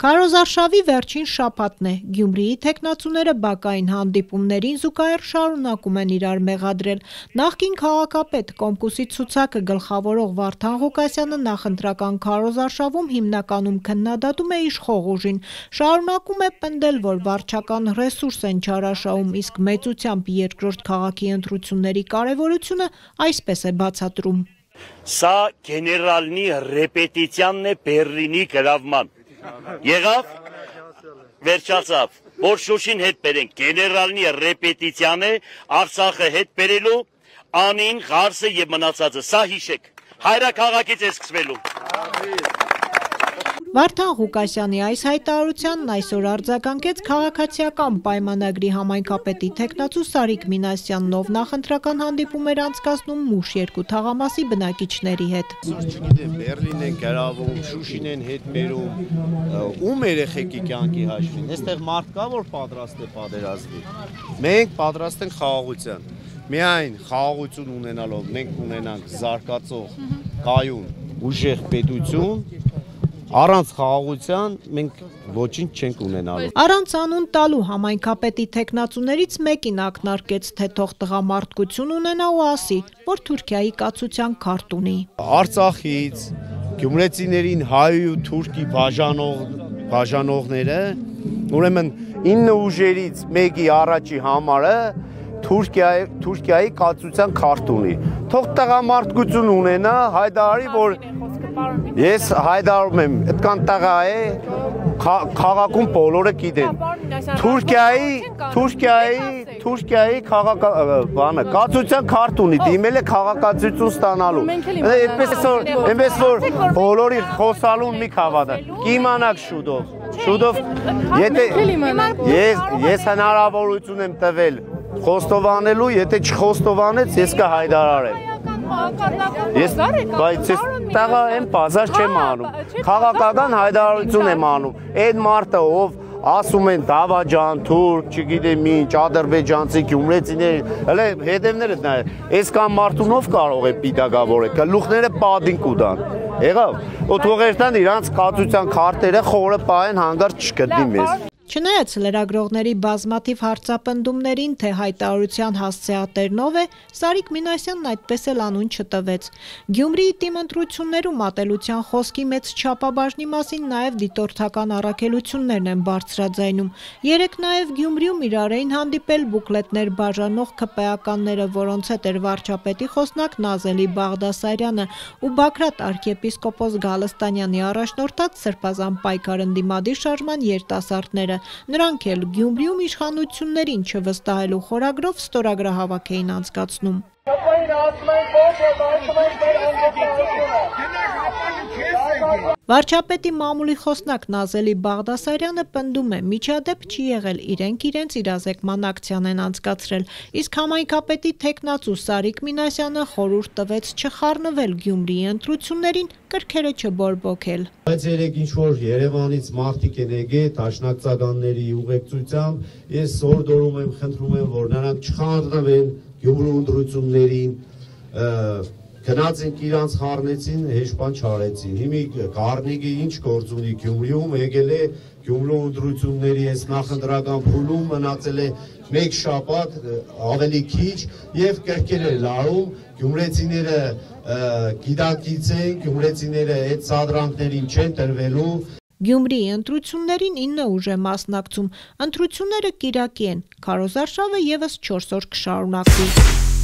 Քարոզարշավի վերջին շաբաթն է, Գյումրիի թեկնածուները բակային հանդիպումներին զուգահեռ շարունակում են իրար մեղադրել։ Նախկին քաղաքապետ Կոմկուսի ցուցակը գլխավորող Վարդան Ղուկասյանը նախընտրական քարոզարշավում հիմնականում քննադատում է իշխող ուժին, շարունակում է պնդել, որ վարչական ռեսուրս են չարաշահում, իսկ մեծությամբ երկրորդ քաղաքի ընտրությունների կարևորությունը այսպես է բացատրում։ Սա գեներալնի ռեպետիցիանն է Բերլինի գրավման։ Եղավ, վերջացավ, որ Շուշին հետ բերենք, գեներալնի ռեպետիցիան է, Արցախը հետ բերելու, անին, Ղարսը և մնացածը, սա հիշեք, հայրաքաղաքից է սկսվելու։ Վարդան Ղուկասյանի այս հայտարարությանն այսօր արձագանքեց քաղաքացիական պայմանագրի համայնքապետի թեկնածու Սարիկ Մինասյանն, ով նախընտրական հանդիպում էր անցկացնում Մուշ 2 թաղամասի բնակիչների հետ։ Չգիտեմ, Բերլին են գրավում, Շուշին են հետ բերում, ում երեխեքի կյանքի հաշվին, այստեղ մարդ կա, որ պատրաստ է պատերազմի։ Մենք պատրաստ ենք խաղաղության։ Միայն խաղաղություն ունենալով մենք ունենանք զարգացող, կայուն, ուժեղ պետություն, առանց խաղաղության մենք ոչինչ չենք ունենալու։ Առանց անուն տալու համայնքապետի թեկնածուներից մեկին ակնարկեց, թե թող տղամարդկություն ունենա ու ասի, որ Թուրքիայի կացության քարտ ունի։ Արցախից գյումրեցիներին հայ ու թուրքի բաժանողները, ուրեմն 9 ուժերից մեկի առաջի համարը Թուրքիայի կացության քարտ ունի։ Թող տղամարդկություն ունենա, հայտարարի, որ ես հայտարարում եմ, այդքան տղա է, քաղաքում բոլորը գիտեն։ Թուրքիայի կացության քարտ ունի, դիմել է քաղաքացիություն ստանալու։ Այնպես որ բոլորի խոսալուն մի հավատա։ Կիմանաք շուտով, ես հնարավորություն եմ տվել խոստովանելու, եթե չխոստովանեց, ես կհայտարարեմ։ Բայց ես տղա եմ բազար չեմ անում, քաղաքական հայտարարություն եմ անում, այդ մարդը ով ասում են Դավաջան, թուրք, չգիտեմ ինչ, ադրբեջանցի, գյումրեցիներ, հələ հետևները նայեք, այսքան մարդունով կարող է պիտակավորել, գլուխները պատին կուտան, եղավ, ու թողերտան իրանց կացության քարտերը խորը պահեն հանգարց չգտնի մեզ։ Չնայած լրագրողների բազմաթիվ հարցապնդումներին, թե հայտարարության հասցեատերն է, Սարիկ Մինասյանն այդպես էլ անուն չտվեց։ Գյումրիի թիմ ընտրություններում ատելության խոսքի մեծ չափաբաժնի մասին նաև դիտորդական առաքելություններն են բարձրաձայնում։ Երեկ նաև Գյումրիում իրար էին հանդիպել բուկլետներ բաժանող ՔՊ-ականները, որոնց հետ էր վարչապետի խոսնակ Նազելի Բաղդասարյանը ու Բագրատ arczepiskopos Գալստանյանի առաջնորդած Սրբազան պայքար ընդդիմադիր շարժման երիտասարդները։ Նրանք էլ Գյումրիում իշխանություններին չվստահելու խորագրով ստորագրահավաք էին անցկացնում։ Վարչապետի մամուլի խոսնակ Նազելի Բաղդասարյանը պնդում է, միջադեպ չի եղել, իրենք իրենց իրազեկման ակցիան են անցկացրել, իսկ համայնքապետի թեկնածու Սարիկ Մինասյանը խորհուրդ տվեց չխառնվել Գյումրիի ընտրություններին, կրքերը չբորբոքել։ Բայց երեք ինչ-որ Երևանից մարդիկ են եկել դաշնակցականների ուղեկցությամբ, ես հորդորում եմ, խնդրում եմ, որ նրանք չխառնվեն Գյումրու ընտրություններին, գնացինք իրանց խառնեցին, հեշտան չարեցին։ Հիմի Գառնիկը ինչ գործ ունի Գյումրիում, եկել է Գյումրու ընտրությունների այս նախընտրական փուլում, մնացել է մեկ շաբաթ, ավելի քիչ եւ կրկեր է լարում, գյումրեցիները գիտակից են, գյումրեցիները այդ սադրանքներին չեն տրվելու։ Գյումրիի ընտրություններին 9 ուժ է մասնակցում, ընտրությունները կիրակի են, քարոզարշավը եւս 4 օր կշարունակվի։